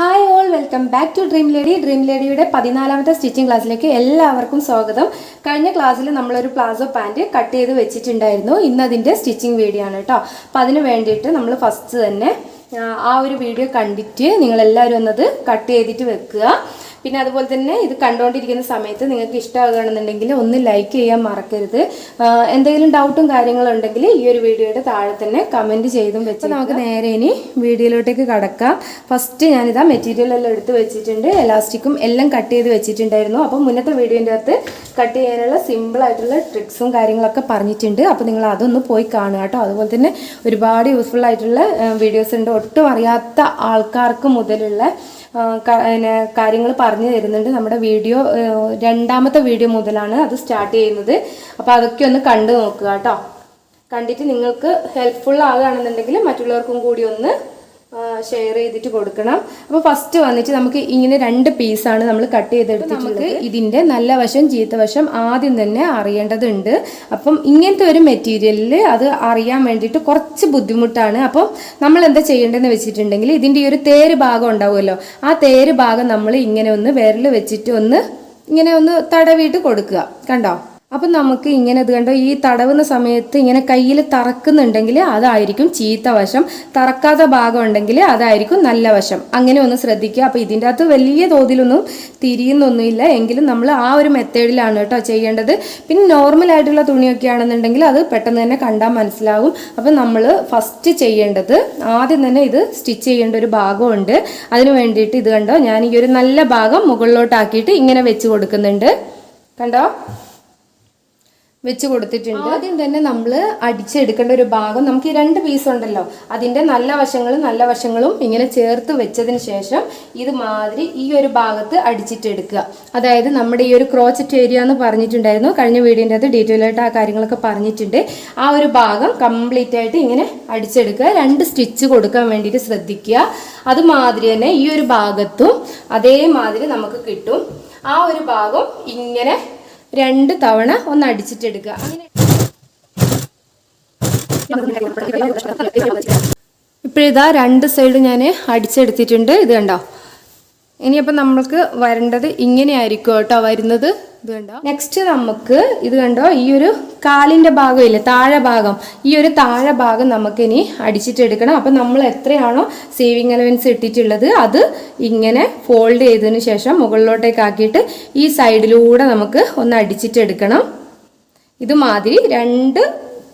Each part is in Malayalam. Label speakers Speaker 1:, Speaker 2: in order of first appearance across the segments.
Speaker 1: Hi all, welcome back to dream ലേഡിയുടെ 14ാമത്തെ സ്റ്റിച്ചിങ് ക്ലാസ്സിലേക്ക് എല്ലാവർക്കും സ്വാഗതം. കഴിഞ്ഞ ക്ലാസ്സിൽ നമ്മളൊരു പ്ലാസോ പാൻറ് കട്ട് ചെയ്ത് വെച്ചിട്ടുണ്ടായിരുന്നു. ഇന്നതിൻ്റെ സ്റ്റിച്ചിങ് വീഡിയോ ആണ് കേട്ടോ. അപ്പോൾ അതിന് വേണ്ടിയിട്ട് നമ്മൾ ഫസ്റ്റ് തന്നെ ആ ഒരു വീഡിയോ കണ്ടിട്ട് നിങ്ങളെല്ലാവരും ഒന്നത് കട്ട് ചെയ്തിട്ട് വെക്കുക. പിന്നെ അതുപോലെ തന്നെ ഇത് കണ്ടുകൊണ്ടിരിക്കുന്ന സമയത്ത് നിങ്ങൾക്ക് ഇഷ്ടമാകുകയാണെന്നുണ്ടെങ്കിൽ ഒന്ന് ലൈക്ക് ചെയ്യാൻ മറക്കരുത്. എന്തെങ്കിലും ഡൗട്ടും കാര്യങ്ങളും ഉണ്ടെങ്കിൽ ഈ ഒരു വീഡിയോയുടെ താഴെ തന്നെ കമൻറ്റ് ചെയ്തും വെച്ച് നമുക്ക് നേരെ ഇനി വീഡിയോയിലോട്ടേക്ക് കടക്കാം. ഫസ്റ്റ് ഞാനിതാ മെറ്റീരിയൽ എല്ലാം എടുത്ത് വെച്ചിട്ടുണ്ട്. എലാസ്റ്റിക്കും എല്ലാം കട്ട് ചെയ്ത് വെച്ചിട്ടുണ്ടായിരുന്നു. അപ്പോൾ മുന്നത്തെ വീഡിയോൻ്റെ അകത്ത് കട്ട് ചെയ്യാനുള്ള സിമ്പിളായിട്ടുള്ള ട്രിക്സും കാര്യങ്ങളൊക്കെ പറഞ്ഞിട്ടുണ്ട്. അപ്പോൾ നിങ്ങൾ അതൊന്ന് പോയി കാണുക കേട്ടോ. അതുപോലെ തന്നെ ഒരുപാട് യൂസ്ഫുൾ ആയിട്ടുള്ള വീഡിയോസ് ഉണ്ട്. ഒട്ടും അറിയാത്ത ആൾക്കാർക്ക് മുതലുള്ള കാര്യങ്ങൾ പറഞ്ഞു തരുന്നുണ്ട്. നമ്മുടെ വീഡിയോ രണ്ടാമത്തെ വീഡിയോ മുതലാണ് അത് സ്റ്റാർട്ട് ചെയ്യുന്നത്. അപ്പോൾ അതൊക്കെ ഒന്ന് കണ്ടു നോക്കുക കേട്ടോ. കണ്ടിട്ട് നിങ്ങൾക്ക് ഹെൽപ്ഫുൾ ആകുകയാണെന്നുണ്ടെങ്കിൽ മറ്റുള്ളവർക്കും കൂടി ഒന്ന് ഷെയർ ചെയ്തിട്ട് കൊടുക്കണം. അപ്പോൾ ഫസ്റ്റ് വന്നിട്ട് നമുക്ക് ഇങ്ങനെ 2 പീസാണ് നമ്മൾ കട്ട് ചെയ്തെടുത്തിട്ടുള്ളത്. നമുക്ക് ഇതിൻ്റെ നല്ല വശം ചീത്ത വശം ആദ്യം തന്നെ അറിയേണ്ടതുണ്ട്. അപ്പം ഇങ്ങനത്തെ ഒരു മെറ്റീരിയലിൽ അത് അറിയാൻ വേണ്ടിയിട്ട് കുറച്ച് ബുദ്ധിമുട്ടാണ്. അപ്പം നമ്മൾ എന്താ ചെയ്യേണ്ടതെന്ന് വെച്ചിട്ടുണ്ടെങ്കിൽ ഇതിൻ്റെ ഈ ഒരു തേര് ഭാഗം ഉണ്ടാവുമല്ലോ, ആ തേര് ഭാഗം നമ്മൾ ഇങ്ങനെ ഒന്ന് വിരൽ വെച്ചിട്ട് ഇങ്ങനെ ഒന്ന് തടവിയിട്ട് കൊടുക്കുക. കണ്ടോ? അപ്പം നമുക്ക് ഇങ്ങനെ ഇത് കണ്ടോ, ഈ തടവുന്ന സമയത്ത് ഇങ്ങനെ കയ്യിൽ തറക്കുന്നുണ്ടെങ്കിൽ അതായിരിക്കും ചീത്ത വശം, തറക്കാത്ത ഭാഗം ഉണ്ടെങ്കിൽ അതായിരിക്കും നല്ല വശം. അങ്ങനെ ഒന്ന് ശ്രദ്ധിക്കുക. അപ്പോൾ ഇതിൻ്റെ അകത്ത് വലിയ തോതിലൊന്നും തിരിയുന്നൊന്നുമില്ല, എങ്കിലും നമ്മൾ ആ ഒരു മെത്തേഡിലാണ് കേട്ടോ ചെയ്യേണ്ടത്. പിന്നെ നോർമലായിട്ടുള്ള തുണിയൊക്കെ ആണെന്നുണ്ടെങ്കിൽ അത് പെട്ടെന്ന് തന്നെ കണ്ടാൽ മനസ്സിലാവും. അപ്പം നമ്മൾ ഫസ്റ്റ് ചെയ്യേണ്ടത് ആദ്യം തന്നെ ഇത് സ്റ്റിച്ച് ചെയ്യേണ്ട ഒരു ഭാഗമുണ്ട്. അതിന് വേണ്ടിയിട്ട് ഇത് കണ്ടോ, ഞാൻ ഈ ഒരു നല്ല ഭാഗം മുകളിലോട്ടാക്കിയിട്ട് ഇങ്ങനെ വെച്ച് കൊടുക്കുന്നുണ്ട്. കണ്ടോ? വെച്ച് കൊടുത്തിട്ടുണ്ട്. ആദ്യം തന്നെ നമ്മൾ അടിച്ചെടുക്കേണ്ട ഒരു ഭാഗം, നമുക്ക് ഈ 2 പീസ് ഉണ്ടല്ലോ, അതിൻ്റെ നല്ല വശങ്ങളും ഇങ്ങനെ ചേർത്ത് വെച്ചതിന് ശേഷം ഇത് മാതിരി ഈ ഒരു ഭാഗത്ത് അടിച്ചിട്ടെടുക്കുക. അതായത് നമ്മുടെ ഈ ഒരു ക്രോച്ചറ്റ് ഏരിയ എന്ന് പറഞ്ഞിട്ടുണ്ടായിരുന്നു കഴിഞ്ഞ വീഡിയോൻ്റെ അകത്ത് ഡീറ്റെയിൽ ആയിട്ട് ആ കാര്യങ്ങളൊക്കെ പറഞ്ഞിട്ടുണ്ട്. ആ ഒരു ഭാഗം കംപ്ലീറ്റ് ആയിട്ട് ഇങ്ങനെ അടിച്ചെടുക്കുക. 2 സ്റ്റിച്ച് കൊടുക്കാൻ വേണ്ടിയിട്ട് ശ്രദ്ധിക്കുക. അതുമാതിരി തന്നെ ഈ ഒരു ഭാഗത്തും അതേമാതിരി നമുക്ക് കിട്ടും. ആ ഒരു ഭാഗം ഇങ്ങനെ 2 തവണ ഒന്ന് അടിച്ചിട്ടെടുക്കുക. ഇപ്പോഴിതാ 2 സൈഡ് ഞാൻ അടിച്ചെടുത്തിട്ടുണ്ട്. ഇത് കണ്ടോ? ഇനിയപ്പോൾ നമ്മൾക്ക് വരേണ്ടത് ഇങ്ങനെയായിരിക്കും കേട്ടോ വരുന്നത്. ഇത് കണ്ടോ? നെക്സ്റ്റ് നമുക്ക് ഇത് കണ്ടോ, ഈ ഒരു കാലിൻ്റെ ഭാഗം ഇല്ലേ, താഴെ ഭാഗം, ഈ ഒരു താഴെ ഭാഗം നമുക്ക് ഇനി അടിച്ചിട്ടെടുക്കണം. അപ്പം നമ്മൾ എത്രയാണോ സേവിങ് അലവൻസ് ഇട്ടിട്ടുള്ളത് അത് ഇങ്ങനെ ഫോൾഡ് ചെയ്തതിന് ശേഷം മുകളിലോട്ടേക്ക് ആക്കിയിട്ട് ഈ സൈഡിലൂടെ നമുക്ക് ഒന്ന് അടിച്ചിട്ടെടുക്കണം. ഇതുമാതിരി 2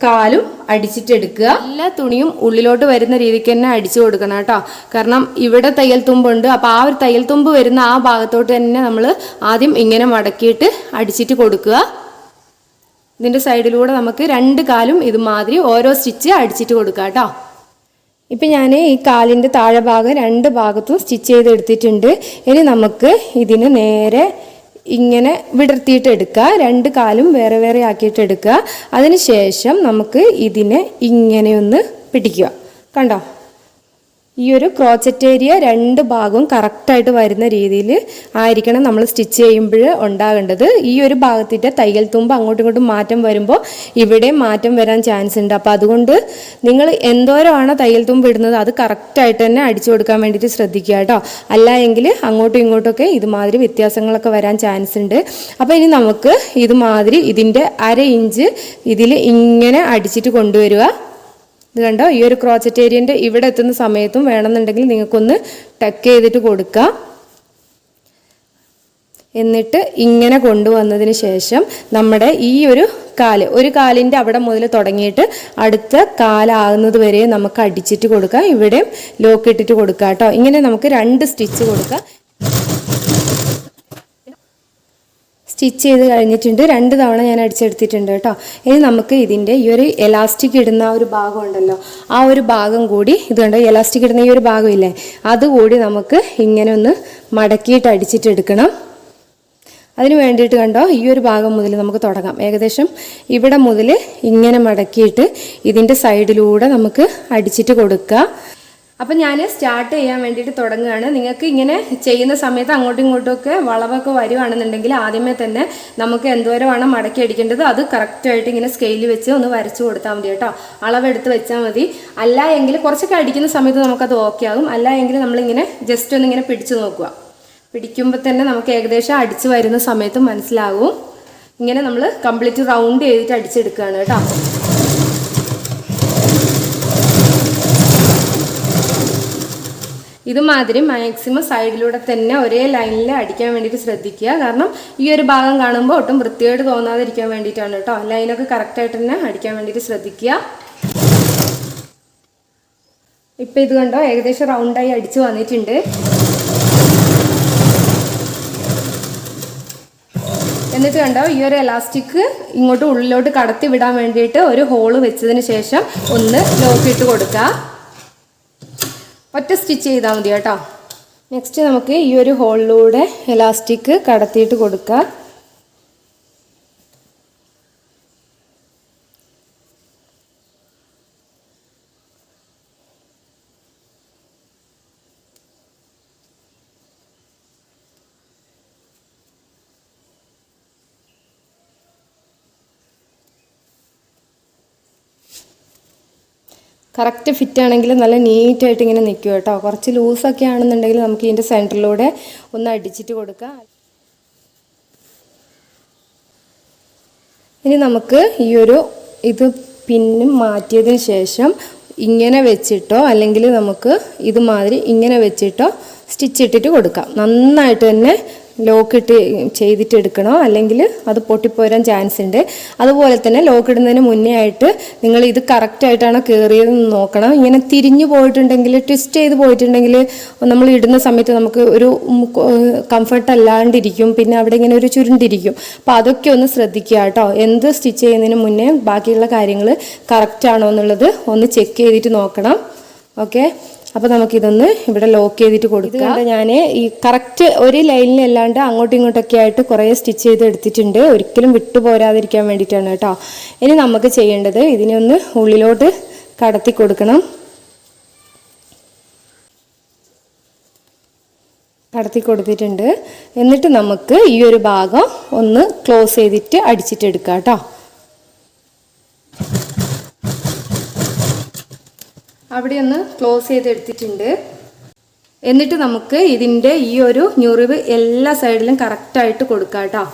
Speaker 1: കാലും അടിച്ചിട്ടെടുക്കുക. എല്ലാ തുണിയും ഉള്ളിലോട്ട് വരുന്ന രീതിക്ക് തന്നെ അടിച്ചു കൊടുക്കണം കേട്ടോ. കാരണം ഇവിടെ തയ്യൽ തുമ്പുണ്ട്. അപ്പോൾ ആ ഒരു തയ്യൽ തുമ്പ് വരുന്ന ആ ഭാഗത്തോട്ട് തന്നെ നമ്മൾ ആദ്യം ഇങ്ങനെ മടക്കിയിട്ട് അടിച്ചിട്ട് കൊടുക്കുക. ഇതിൻ്റെ സൈഡിലൂടെ നമുക്ക് 2 കാലും ഇതുമാതിരി ഓരോ സ്റ്റിച്ച് അടിച്ചിട്ട് കൊടുക്കുക കേട്ടോ. ഇപ്പം ഞാൻ ഈ കാലിൻ്റെ താഴെ ഭാഗം 2 ഭാഗത്തും സ്റ്റിച്ച് ചെയ്തെടുത്തിട്ടുണ്ട്. ഇനി നമുക്ക് ഇതിന് നേരെ ഇങ്ങനെ വിടർത്തിയിട്ട് എടുക്കുക. 2 കാലും വേറെ വേറെ ആക്കിയിട്ട് എടുക്കുക. അതിനുശേഷം നമുക്ക് ഇതിനെ ഇങ്ങനെയൊന്ന് പിടിക്കുക. കണ്ടോ? ഈ ഒരു ക്രോച്ചറ്റ് ഏരിയ 2 ഭാഗവും കറക്റ്റായിട്ട് വരുന്ന രീതിയിൽ ആയിരിക്കണം നമ്മൾ സ്റ്റിച്ച് ചെയ്യുമ്പോൾ ഉണ്ടാകേണ്ടത്. ഈ ഒരു ഭാഗത്തിൻ്റെ തയ്യൽ തുമ്പ് അങ്ങോട്ടും ഇങ്ങോട്ടും മാറ്റം വരുമ്പോൾ ഇവിടെ മാറ്റം വരാൻ ചാൻസ് ഉണ്ട്. അപ്പോൾ അതുകൊണ്ട് നിങ്ങൾ എന്തോരമാണോ തയ്യൽ തുമ്പ് ഇടുന്നത് അത് കറക്റ്റായിട്ട് തന്നെ അടിച്ചു കൊടുക്കാൻ വേണ്ടിയിട്ട് ശ്രദ്ധിക്കുക കേട്ടോ. അല്ല എങ്കിൽ അങ്ങോട്ടും ഇങ്ങോട്ടൊക്കെ ഇതുമാതിരി വ്യത്യാസങ്ങളൊക്കെ വരാൻ ചാൻസ് ഉണ്ട്. അപ്പോൾ ഇനി നമുക്ക് ഇതുമാതിരി ഇതിൻ്റെ 1/2 ഇഞ്ച് ഇതിൽ ഇങ്ങനെ അടിച്ചിട്ട് കൊണ്ടുവരിക. ഇത് കണ്ടോ? ഈ ഒരു ക്രോച്ചറ്റ് ഏരിയൻ്റെ ഇവിടെ എത്തുന്ന സമയത്തും വേണമെന്നുണ്ടെങ്കിൽ നിങ്ങൾക്കൊന്ന് ടക്ക് ചെയ്തിട്ട് കൊടുക്കുക. എന്നിട്ട് ഇങ്ങനെ കൊണ്ടുവന്നതിന് ശേഷം നമ്മുടെ ഈ ഒരു കാലിൻ്റെ അവിടെ മുതൽ തുടങ്ങിയിട്ട് അടുത്ത കാലാകുന്നത് വരെ നമുക്ക് അടിച്ചിട്ട് കൊടുക്കാം. ഇവിടെ ലോക്ക് ഇട്ടിട്ട് കൊടുക്കുക കേട്ടോ. ഇങ്ങനെ നമുക്ക് 2 സ്റ്റിച്ച് കൊടുക്കാം. സ്റ്റിച്ച് ചെയ്ത് കഴിഞ്ഞിട്ടുണ്ട്. 2 തവണ ഞാൻ അടിച്ചെടുത്തിട്ടുണ്ട് കേട്ടോ. ഇനി നമുക്ക് ഇതിൻ്റെ ഈ ഒരു എലാസ്റ്റിക് ഇടുന്ന ആ ഒരു ഭാഗം ഉണ്ടല്ലോ, ആ ഒരു ഭാഗം കൂടി ഇത് കണ്ടോ, എലാസ്റ്റിക് ഇടുന്ന ഈ ഒരു ഭാഗം ഇല്ലേ, അതുകൂടി നമുക്ക് ഇങ്ങനെ ഒന്ന് മടക്കിയിട്ട് അടിച്ചിട്ടെടുക്കണം. അതിന് വേണ്ടിയിട്ട് കണ്ടോ, ഈ ഒരു ഭാഗം മുതൽ നമുക്ക് തുടങ്ങാം. ഏകദേശം ഇവിടെ മുതൽ ഇങ്ങനെ മടക്കിയിട്ട് ഇതിൻ്റെ സൈഡിലൂടെ നമുക്ക് അടിച്ചിട്ട് കൊടുക്കുക. അപ്പം ഞാൻ സ്റ്റാർട്ട് ചെയ്യാൻ വേണ്ടിയിട്ട് തുടങ്ങുകയാണ്. നിങ്ങൾക്ക് ഇങ്ങനെ ചെയ്യുന്ന സമയത്ത് അങ്ങോട്ടും ഇങ്ങോട്ടുമൊക്കെ വളവൊക്കെ വരുവാണെന്നുണ്ടെങ്കിൽ ആദ്യമേ തന്നെ നമുക്ക് എന്തോരമാണ് മടക്കി അടിക്കേണ്ടത് അത് കറക്റ്റായിട്ട് ഇങ്ങനെ സ്കെയിൽ വെച്ച് ഒന്ന് വരച്ചു കൊടുത്താൽ മതി കേട്ടോ. അളവെടുത്ത് വെച്ചാൽ മതി. അല്ല എങ്കിൽ കുറച്ചൊക്കെ അടിക്കുന്ന സമയത്ത് നമുക്കത് ഓക്കെ ആകും. അല്ല എങ്കിൽ നമ്മളിങ്ങനെ ജസ്റ്റ് ഒന്നിങ്ങനെ പിടിച്ചു നോക്കുക. പിടിക്കുമ്പോൾ തന്നെ നമുക്ക് ഏകദേശം അടിച്ച് വരുന്ന സമയത്ത് മനസ്സിലാകും. ഇങ്ങനെ നമ്മൾ കംപ്ലീറ്റ് റൗണ്ട് ചെയ്തിട്ട് അടിച്ചെടുക്കുകയാണ് കേട്ടോ. ഇതുമാതിരി മാക്സിമം സൈഡിലൂടെ തന്നെ ഒരേ ലൈനിൽ അടിക്കാൻ വേണ്ടിയിട്ട് ശ്രദ്ധിക്കുക. കാരണം ഈ ഒരു ഭാഗം കാണുമ്പോൾ ഒട്ടും വൃത്തിയായിട്ട് തോന്നാതിരിക്കാൻ വേണ്ടിയിട്ടാണ് കേട്ടോ. ലൈനൊക്കെ കറക്റ്റായിട്ട് തന്നെ അടിക്കാൻ വേണ്ടിയിട്ട് ശ്രദ്ധിക്കുക. ഇപ്പം ഇത് കണ്ടോ, ഏകദേശം റൗണ്ടായി അടിച്ച് വന്നിട്ടുണ്ട്. എന്നിട്ട് കണ്ടോ, ഈ ഒരു എലാസ്റ്റിക് ഇങ്ങോട്ട് ഉള്ളിലോട്ട് കടത്തി വിടാൻ വേണ്ടിയിട്ട് ഒരു ഹോള് വെച്ചതിന് ശേഷം ഒന്ന് ലോക്ക് ഇട്ട് കൊടുക്കുക. ഒറ്റ സ്റ്റിച്ച് ചെയ്താൽ മതി കേട്ടോ. നെക്സ്റ്റ് നമുക്ക് ഈ ഒരു ഹോളിലൂടെ എലാസ്റ്റിക് കടത്തിയിട്ട് കൊടുക്കുക. കറക്റ്റ് ഫിറ്റ് ആണെങ്കിൽ നല്ല നീറ്റായിട്ട് ഇങ്ങനെ നിൽക്കും കേട്ടോ. കുറച്ച് ലൂസൊക്കെ ആണെന്നുണ്ടെങ്കിൽ നമുക്ക് ഇതിൻ്റെ സെൻറ്ററിലൂടെ ഒന്ന് അടിച്ചിട്ട് കൊടുക്കാം. ഇനി നമുക്ക് ഈ ഒരു ഇത് പിന്നും മാറ്റിയതിന് ശേഷം ഇങ്ങനെ വെച്ചിട്ടോ അല്ലെങ്കിൽ നമുക്ക് ഇതുമാതിരി ഇങ്ങനെ വെച്ചിട്ടോ സ്റ്റിച്ച് ഇട്ടിട്ട് കൊടുക്കാം. നന്നായിട്ട് തന്നെ ലോക്ക് ഇട്ട് ചെയ്തിട്ട് എടുക്കണോ, അല്ലെങ്കിൽ അത് പൊട്ടിപ്പോരാൻ ചാൻസ് ഉണ്ട്. അതുപോലെ തന്നെ ലോക്ക് ഇടുന്നതിന് മുന്നേ ആയിട്ട് നിങ്ങൾ ഇത് കറക്റ്റായിട്ടാണോ കയറിയതെന്ന് നോക്കണം. ഇങ്ങനെ തിരിഞ്ഞു പോയിട്ടുണ്ടെങ്കിൽ, ട്വിസ്റ്റ് ചെയ്ത് പോയിട്ടുണ്ടെങ്കിൽ നമ്മൾ ഇടുന്ന സമയത്ത് നമുക്ക് ഒരു കംഫർട്ട് അല്ലാണ്ടിരിക്കും. പിന്നെ അവിടെ ഇങ്ങനെ ഒരു ചുരുണ്ടിരിക്കും. അപ്പോൾ അതൊക്കെ ഒന്ന് ശ്രദ്ധിക്കുക കേട്ടോ. എന്ത് സ്റ്റിച്ച് ചെയ്യുന്നതിന് മുന്നേ ബാക്കിയുള്ള കാര്യങ്ങൾ കറക്റ്റാണോ എന്നുള്ളത് ഒന്ന് ചെക്ക് ചെയ്തിട്ട് നോക്കണം. ഓക്കെ, അപ്പോൾ നമുക്കിതൊന്ന് ഇവിടെ ലോക്ക് ചെയ്തിട്ട് കൊടുക്കുക. ഞാൻ ഈ കറക്റ്റ് ഒരു ലൈനിലല്ലാണ്ട് അങ്ങോട്ടും ഇങ്ങോട്ടൊക്കെ ആയിട്ട് കുറേ സ്റ്റിച്ച് ചെയ്ത് എടുത്തിട്ടുണ്ട്. ഒരിക്കലും വിട്ടു പോരാതിരിക്കാൻ വേണ്ടിയിട്ടാണ് കേട്ടോ. ഇനി നമുക്ക് ചെയ്യേണ്ടത് ഇതിനെ ഒന്ന് ഉള്ളിലോട്ട് കടത്തി കൊടുക്കണം. കടത്തി കൊടുത്തിട്ടുണ്ട്. എന്നിട്ട് നമുക്ക് ഈ ഒരു ഭാഗം ഒന്ന് ക്ലോസ് ചെയ്തിട്ട് അടിച്ചിട്ടെടുക്കാം കേട്ടോ. അവിടെ ഒന്ന് ക്ലോസ് ചെയ്തെടുത്തിട്ടുണ്ട്. എന്നിട്ട് നമുക്ക് ഇതിൻ്റെ ഈ ഒരു ഞൊറിവ് എല്ലാ സൈഡിലും കറക്റ്റായിട്ട് കൊടുക്കാം കേട്ടോ.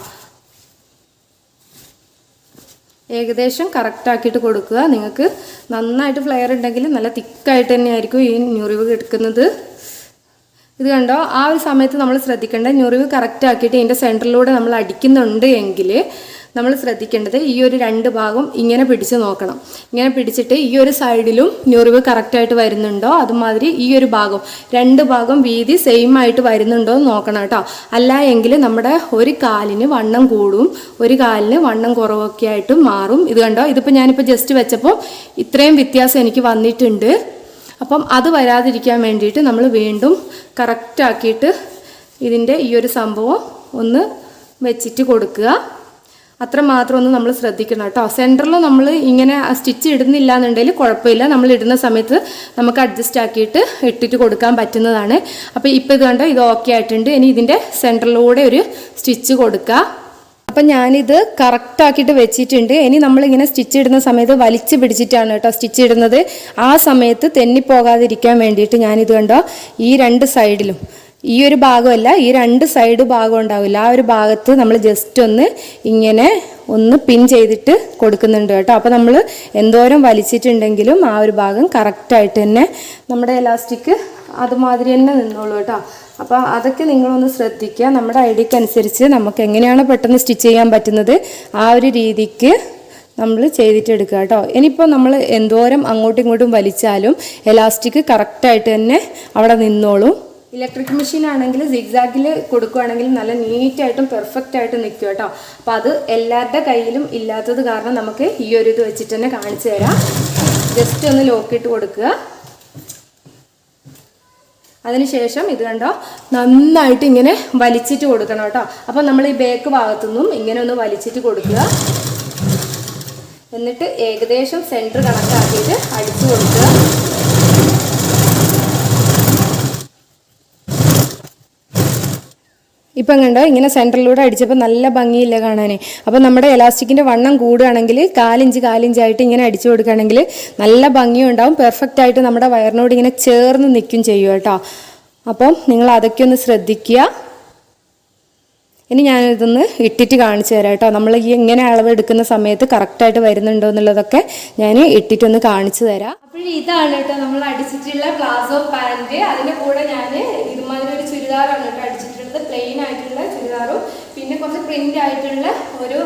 Speaker 1: ഏകദേശം കറക്റ്റാക്കിയിട്ട് കൊടുക്കുക. നിങ്ങൾക്ക് നന്നായിട്ട് ഫ്ലെയർ ഉണ്ടെങ്കിൽ നല്ല തിക്കായിട്ട് തന്നെ ആയിരിക്കും ഈ ഞൊറിവ് എടുക്കുന്നത്. ഇത് കണ്ടോ, ആ ഒരു സമയത്ത് നമ്മൾ ശ്രദ്ധിക്കേണ്ട, ഞൊറിവ് കറക്റ്റാക്കിയിട്ട് ഇതിൻ്റെ സെൻറ്ററിലൂടെ നമ്മൾ അടിക്കുന്നുണ്ട് എങ്കിൽ നമ്മൾ ശ്രദ്ധിക്കേണ്ടത് ഈ ഒരു രണ്ട് ഭാഗം ഇങ്ങനെ പിടിച്ച് നോക്കണം. ഇങ്ങനെ പിടിച്ചിട്ട് ഈ ഒരു സൈഡിലും ഞൊറിവ് കറക്റ്റായിട്ട് വരുന്നുണ്ടോ, അതുമാതിരി ഈ ഒരു ഭാഗം രണ്ട് ഭാഗം വീതി സെയിം ആയിട്ട് വരുന്നുണ്ടോ എന്ന് നോക്കണം കേട്ടോ. അല്ല എങ്കിൽ നമ്മുടെ ഒരു കാലിന് വണ്ണം കൂടും, ഒരു കാലിന് വണ്ണം കുറവൊക്കെ ആയിട്ട് മാറും. ഇത് കണ്ടോ, ഇതിപ്പോൾ ഞാനിപ്പോൾ ജസ്റ്റ് വെച്ചപ്പോൾ ഇത്രയും വ്യത്യാസം എനിക്ക് വന്നിട്ടുണ്ട്. അപ്പം അത് വരാതിരിക്കാൻ വേണ്ടിയിട്ട് നമ്മൾ വീണ്ടും കറക്റ്റാക്കിയിട്ട് ഇതിൻ്റെ ഈ ഒരു സംഭവം ഒന്ന് വെച്ചിട്ട് കൊടുക്കുക. അത്ര മാത്രം ഒന്ന് നമ്മൾ ശ്രദ്ധിക്കണം കേട്ടോ. സെൻറ്ററിൽ നമ്മൾ ഇങ്ങനെ സ്റ്റിച്ച് ഇടുന്നില്ല എന്നുണ്ടെങ്കിൽ കുഴപ്പമില്ല. നമ്മൾ ഇടുന്ന സമയത്ത് നമുക്ക് അഡ്ജസ്റ്റ് ആക്കിയിട്ട് ഇട്ടിട്ട് കൊടുക്കാൻ പറ്റുന്നതാണ്. അപ്പോൾ ഇപ്പോൾ ഇത് കണ്ടോ, ഇത് ഓക്കെ ആയിട്ടുണ്ട്. ഇനി ഇതിൻ്റെ സെൻറ്ററിലൂടെ ഒരു സ്റ്റിച്ച് കൊടുക്കുക. അപ്പം ഞാനിത് കറക്റ്റാക്കിയിട്ട് വെച്ചിട്ടുണ്ട്. ഇനി നമ്മളിങ്ങനെ സ്റ്റിച്ച് ഇടുന്ന സമയത്ത് വലിച്ച് പിടിച്ചിട്ടാണ് കേട്ടോ സ്റ്റിച്ച് ഇടുന്നത്. ആ സമയത്ത് തെന്നിപ്പോകാതിരിക്കാൻ വേണ്ടിയിട്ട് ഞാനിത് കണ്ടോ, ഈ രണ്ട് സൈഡിലും, ഈ ഒരു ഭാഗമല്ല, ഈ രണ്ട് സൈഡ് ഭാഗം ഉണ്ടാവില്ല, ആ ഒരു ഭാഗത്ത് നമ്മൾ ജസ്റ്റ് ഒന്ന് ഇങ്ങനെ ഒന്ന് പിൻ ചെയ്തിട്ട് കൊടുക്കുന്നുണ്ട് കേട്ടോ. അപ്പോൾ നമ്മൾ എന്തോരം വലിച്ചിട്ടുണ്ടെങ്കിലും ആ ഒരു ഭാഗം കറക്റ്റായിട്ട് തന്നെ നമ്മുടെ എലാസ്റ്റിക് അതുമാതിരി തന്നെ നിന്നോളൂ കേട്ടോ. അപ്പോൾ അതൊക്കെ നിങ്ങളൊന്ന് ശ്രദ്ധിക്കുക. നമ്മുടെ ഐഡിയക്ക് അനുസരിച്ച് നമുക്ക് എങ്ങനെയാണോ പെട്ടെന്ന് സ്റ്റിച്ച് ചെയ്യാൻ പറ്റുന്നത് ആ ഒരു രീതിക്ക് നമ്മൾ ചെയ്തിട്ടെടുക്കുക കേട്ടോ. ഇനിയിപ്പോൾ നമ്മൾ എന്തോരം അങ്ങോട്ടും ഇങ്ങോട്ടും വലിച്ചാലും എലാസ്റ്റിക് കറക്റ്റായിട്ട് തന്നെ അവിടെ നിന്നോളും. ഇലക്ട്രിക് മെഷീൻ ആണെങ്കിൽ സിഗ്സാഗിൽ കൊടുക്കുകയാണെങ്കിൽ നല്ല നീറ്റായിട്ടും പെർഫെക്റ്റ് ആയിട്ട് നിൽക്കും കേട്ടോ. അപ്പോൾ അത് എല്ലാവരുടെ കയ്യിലും ഇല്ലാത്തത് കാരണം നമുക്ക് ഈ ഒരു ഇത് വെച്ചിട്ട് തന്നെ കാണിച്ചു തരാം. ജസ്റ്റ് ഒന്ന് ലോക്കിട്ട് കൊടുക്കുക. അതിനുശേഷം ഇത് കണ്ടോ, നന്നായിട്ട് ഇങ്ങനെ വലിച്ചിട്ട് കൊടുക്കണം കേട്ടോ. അപ്പോൾ നമ്മൾ ഈ ബേക്ക് ഭാഗത്തുനിന്നും ഇങ്ങനെ ഒന്ന് വലിച്ചിട്ട് കൊടുക്കുക. എന്നിട്ട് ഏകദേശം സെൻറ്റർ കണക്കാക്കിയിട്ട് അടിച്ചു കൊടുക്കുക. ഇപ്പം കണ്ടോ ഇങ്ങനെ സെൻറ്ററിലൂടെ അടിച്ചപ്പോൾ നല്ല ഭംഗിയില്ല കാണാൻ. അപ്പോൾ നമ്മുടെ എലാസ്റ്റിക്കിൻ്റെ വണ്ണം കൂടുകയാണെങ്കിൽ 4 ഇഞ്ചായിട്ട് ഇങ്ങനെ അടിച്ചു കൊടുക്കുകയാണെങ്കിൽ നല്ല ഭംഗിയും ഉണ്ടാവും. പെർഫെക്റ്റ് ആയിട്ട് നമ്മുടെ വയറിനോട് ഇങ്ങനെ ചേർന്ന് നിൽക്കും ചെയ്യും കേട്ടോ. അപ്പം നിങ്ങൾ അതൊക്കെ ഒന്ന് ശ്രദ്ധിക്കുക. ഇനി ഞാനിതൊന്ന് ഇട്ടിട്ട് കാണിച്ചു തരാം കേട്ടോ. നമ്മൾ ഈ ഇങ്ങനെ അളവ് എടുക്കുന്ന സമയത്ത് കറക്റ്റായിട്ട് വരുന്നുണ്ടോ എന്നുള്ളതൊക്കെ ഞാൻ ഇട്ടിട്ടൊന്ന് കാണിച്ചു തരാം. അപ്പോൾ ഇതാണ് കേട്ടോ നമ്മൾ അടിച്ചിട്ടുള്ള പ്ലാസോ പാൻറ്. അതിൻ്റെ കൂടെ ഞാൻ ഇതുമാതിരി ഒരു ചുരിദാറാണ് കേട്ടോ അടിച്ചിട്ടുള്ളത്. പ്ലെയിൻ ആയിട്ടുള്ള ചുരിദാറും പിന്നെ കുറച്ച് പ്രിൻ്റ് ആയിട്ടുള്ള ഒരു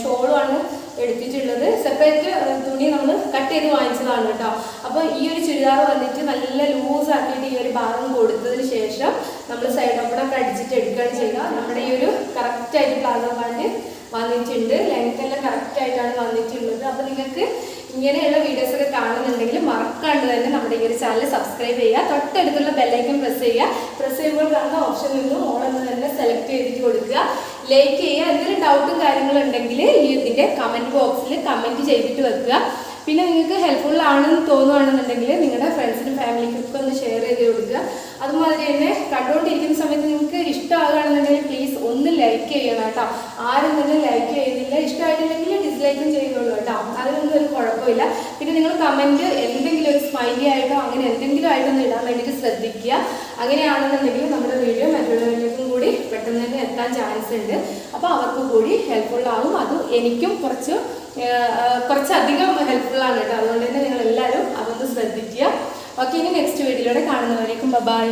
Speaker 1: ഷോളുമാണ് എടുത്തിട്ടുള്ളത്. സെപ്പറേറ്റ് തുണി നമ്മൾ കട്ട് ചെയ്ത് വാങ്ങിച്ചതാണ് കേട്ടോ. അപ്പോൾ ഈ ഒരു ചുരിദാർ വന്നിട്ട് നല്ല ലൂസ് ആക്കിയിട്ട് ഈ ഒരു ഭാഗം കൊടുത്തതിന് ശേഷം നമ്മൾ സൈഡ് ഓപ്പണൊക്കെ അടിച്ചിട്ട് എടുക്കുകയാണ് ചെയ്യുക. നമ്മുടെ ഈ ഒരു കറക്റ്റായിട്ട് പ്ലാസോ പാൻറ് വന്നിട്ടുണ്ട്. ലെങ്ത് എല്ലാം കറക്റ്റായിട്ടാണ് വന്നിട്ടുള്ളത്. അപ്പോൾ നിങ്ങൾക്ക് ഇങ്ങനെയുള്ള വീഡിയോസൊക്കെ കാണുന്നുണ്ടെങ്കിൽ മറക്കാണ്ട് തന്നെ നമ്മുടെ ഈ ഒരു ചാനൽ സബ്സ്ക്രൈബ് ചെയ്യുക. തൊട്ടടുത്തുള്ള ബെല്ലൈക്കൺ പ്രസ് ചെയ്യുക. പ്രസ് ചെയ്യുമ്പോൾ കാണുന്ന ഓപ്ഷനിൽ നിന്നും ഓളെന്ന് തന്നെ സെലക്ട് ചെയ്തിട്ട് കൊടുക്കുക. ലൈക്ക് ചെയ്യുക. എന്തെങ്കിലും ഡൗട്ടും കാര്യങ്ങളും ഉണ്ടെങ്കിൽ ഈ ഇതിൻ്റെ കമൻറ്റ് ബോക്സിൽ കമൻറ്റ് ചെയ്തിട്ട് വെക്കുക. പിന്നെ നിങ്ങൾക്ക് ഹെൽപ്ഫുൾ ആണെന്ന് തോന്നുകയാണെന്നുണ്ടെങ്കിൽ നിങ്ങളുടെ ഫ്രണ്ട്സിനും ഫാമിലിക്കൊക്കെ ഒന്ന് ഷെയർ ചെയ്ത് കൊടുക്കുക. അതുമാതിരി തന്നെ കണ്ടുകൊണ്ടിരിക്കുന്ന സമയത്ത് നിങ്ങൾക്ക് ഇഷ്ടമാകുകയാണെന്നുണ്ടെങ്കിൽ പ്ലീസ് ഒന്ന് ലൈക്ക് ചെയ്യണം കേട്ടോ. ആരും തന്നെ ലൈക്ക് ചെയ്യുന്നില്ല. ഇഷ്ടമായിട്ടില്ലെങ്കിൽ ഡിസ്ലൈക്കും ചെയ്യുന്നുള്ളൂ കേട്ടോ. അതിനൊന്നും ഒരു കുഴപ്പമില്ല. പിന്നെ നിങ്ങൾ കമൻറ്റ് എന്തെങ്കിലും ഒരു സ്മൈലി ആയിട്ടോ അങ്ങനെ എന്തെങ്കിലും ആയിട്ടൊന്ന് ഇടാൻ വേണ്ടിയിട്ട് ശ്രദ്ധിക്കുക. അങ്ങനെയാണെന്നുണ്ടെങ്കിൽ നമ്മുടെ വീഡിയോ മറ്റുള്ളവരിലേക്കും കൂടി പെട്ടെന്ന് തന്നെ എത്താൻ ചാൻസ് ഉണ്ട്. അപ്പോൾ അവർക്ക് കൂടി ഹെൽപ്ഫുൾ ആകും. അത് എനിക്കും കുറച്ചധികം ഹെൽപ്ഫുള്ളാണ് കേട്ടോ. അതുകൊണ്ട് തന്നെ നിങ്ങൾ എല്ലാവരും അതൊന്ന് ശ്രദ്ധിക്കുക. ഓക്കെ, ഇനി നെക്സ്റ്റ് വീഡിയോയിലൂടെ കാണുന്നവരേക്കും ബൈ.